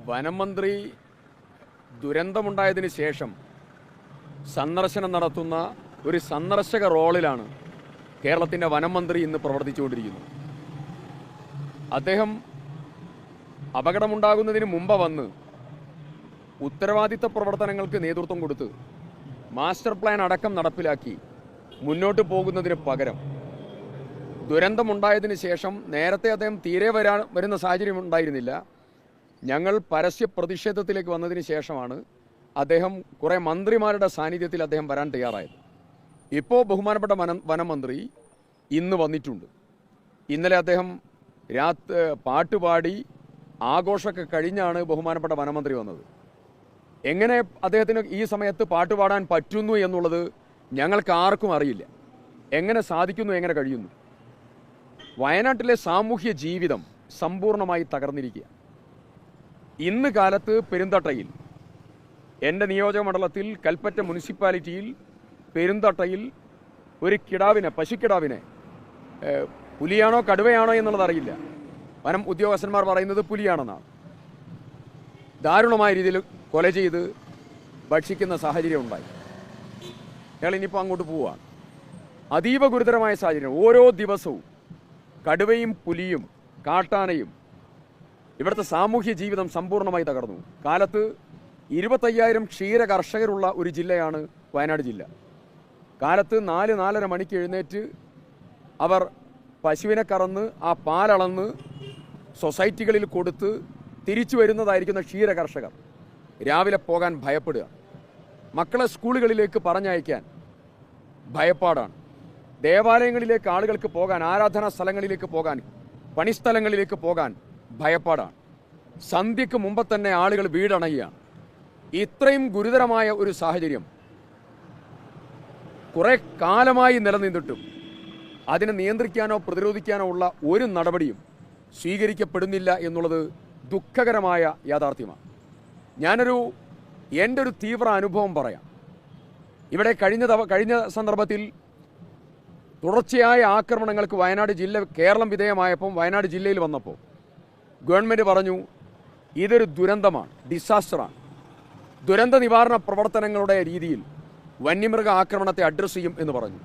വനമന്ത്രി ദുരന്തമുണ്ടായതിന് ശേഷം സന്ദർശനം നടത്തുന്ന ഒരു സന്ദർശക റോളിലാണ് കേരളത്തിൻ്റെ വനമന്ത്രി ഇന്ന് പ്രവർത്തിച്ചുകൊണ്ടിരിക്കുന്നത്. അദ്ദേഹം അപകടമുണ്ടാകുന്നതിന് മുമ്പ് വന്ന് ഉത്തരവാദിത്ത പ്രവർത്തനങ്ങൾക്ക് നേതൃത്വം കൊടുത്ത് മാസ്റ്റർ പ്ലാൻ അടക്കം നടപ്പിലാക്കി മുന്നോട്ട് പോകുന്നതിന് പകരം ദുരന്തമുണ്ടായതിന് ശേഷം നേരത്തെ അദ്ദേഹം തീരെ വരുന്ന സാഹചര്യം ഉണ്ടായിരുന്നില്ല. ഞങ്ങൾ പരസ്യ പ്രതിഷേധത്തിലേക്ക് വന്നതിന് ശേഷമാണ് അദ്ദേഹം കുറേ മന്ത്രിമാരുടെ സാന്നിധ്യത്തിൽ അദ്ദേഹം വരാൻ തയ്യാറായത്. ഇപ്പോൾ ബഹുമാനപ്പെട്ട വനമന്ത്രി ഇന്ന് വന്നിട്ടുണ്ട്. ഇന്നലെ അദ്ദേഹം പാട്ടുപാടി ആഘോഷമൊക്കെ കഴിഞ്ഞാണ് ബഹുമാനപ്പെട്ട വനമന്ത്രി വന്നത്. എങ്ങനെ അദ്ദേഹത്തിന് ഈ സമയത്ത് പാട്ടുപാടാൻ പറ്റുന്നു എന്നുള്ളത് ഞങ്ങൾക്ക് ആർക്കും അറിയില്ല. എങ്ങനെ സാധിക്കുന്നു, എങ്ങനെ കഴിയുന്നു? വയനാട്ടിലെ സാമൂഹ്യ ജീവിതം സമ്പൂർണ്ണമായി തകർന്നിരിക്കുക. ഇന്ന് കാലത്ത് പെരുന്തട്ടയിൽ, എൻ്റെ നിയോജക മണ്ഡലത്തിൽ കൽപ്പറ്റ മുനിസിപ്പാലിറ്റിയിൽ പെരുന്തട്ടയിൽ ഒരു കിടാവിനെ, പശുക്കിടാവിനെ, പുലിയാണോ കടുവയാണോ എന്നുള്ളത് അറിയില്ല, വനം ഉദ്യോഗസ്ഥന്മാർ പറയുന്നത് പുലിയാണെന്നാണ്, ദാരുണമായ രീതിയിൽ കൊല ചെയ്ത് ഭക്ഷിക്കുന്ന സാഹചര്യം ഉണ്ടായി. അയാൾ ഇനിയിപ്പോൾ അങ്ങോട്ട് പോവുകയാണ്. അതീവ ഗുരുതരമായ സാഹചര്യം. ഓരോ ദിവസവും കടുവയും പുലിയും കാട്ടാനയും ഇവിടുത്തെ സാമൂഹ്യ ജീവിതം സമ്പൂർണ്ണമായി തകർന്നു. കാലത്ത് 25,000 ക്ഷീര കർഷകരുള്ള ഒരു ജില്ലയാണ് വയനാട് ജില്ല. കാലത്ത് 4-4:30 മണിക്ക് എഴുന്നേറ്റ് അവർ പശുവിനെ കറന്ന് ആ പാലളന്ന് സൊസൈറ്റികളിൽ കൊടുത്ത് തിരിച്ചു വരുന്നതായിരിക്കുന്ന ക്ഷീര കർഷകർ രാവിലെ പോകാൻ ഭയപ്പെടുക. മക്കളെ സ്കൂളുകളിലേക്ക് പറഞ്ഞയക്കാൻ ഭയപ്പാടാണ്. ദേവാലയങ്ങളിലേക്ക് ആളുകൾക്ക് പോകാൻ, ആരാധനാ സ്ഥലങ്ങളിലേക്ക് പോകാൻ, പണിസ്ഥലങ്ങളിലേക്ക് പോകാൻ ഭയപ്പാടാണ്. സന്ധ്യയ്ക്ക് മുമ്പ് തന്നെ ആളുകൾ വീടണയുകയാണ്. ഇത്രയും ഗുരുതരമായ ഒരു സാഹചര്യം കുറെ കാലമായി നിലനിന്നിട്ടും അതിനെ നിയന്ത്രിക്കാനോ പ്രതിരോധിക്കാനോ ഉള്ള ഒരു നടപടിയും സ്വീകരിക്കപ്പെടുന്നില്ല എന്നുള്ളത് ദുഃഖകരമായ യാഥാർത്ഥ്യമാണ്. എൻ്റെ ഒരു തീവ്ര അനുഭവം പറയാം. ഇവിടെ കഴിഞ്ഞ സന്ദർഭത്തിൽ തുടർച്ചയായ ആക്രമണങ്ങൾക്ക് വയനാട് ജില്ല, കേരളം വിധേയമായപ്പോൾ വയനാട് ജില്ലയിൽ വന്നപ്പോൾ ഗവൺമെൻറ് പറഞ്ഞു ഇതൊരു ദുരന്തമാണ്, ഡിസാസ്റ്ററാണ്. ദുരന്ത നിവാരണ പ്രവർത്തനങ്ങളുടെ രീതിയിൽ വന്യമൃഗ ആക്രമണത്തെ അഡ്രസ്സ് ചെയ്യും എന്ന് പറഞ്ഞു.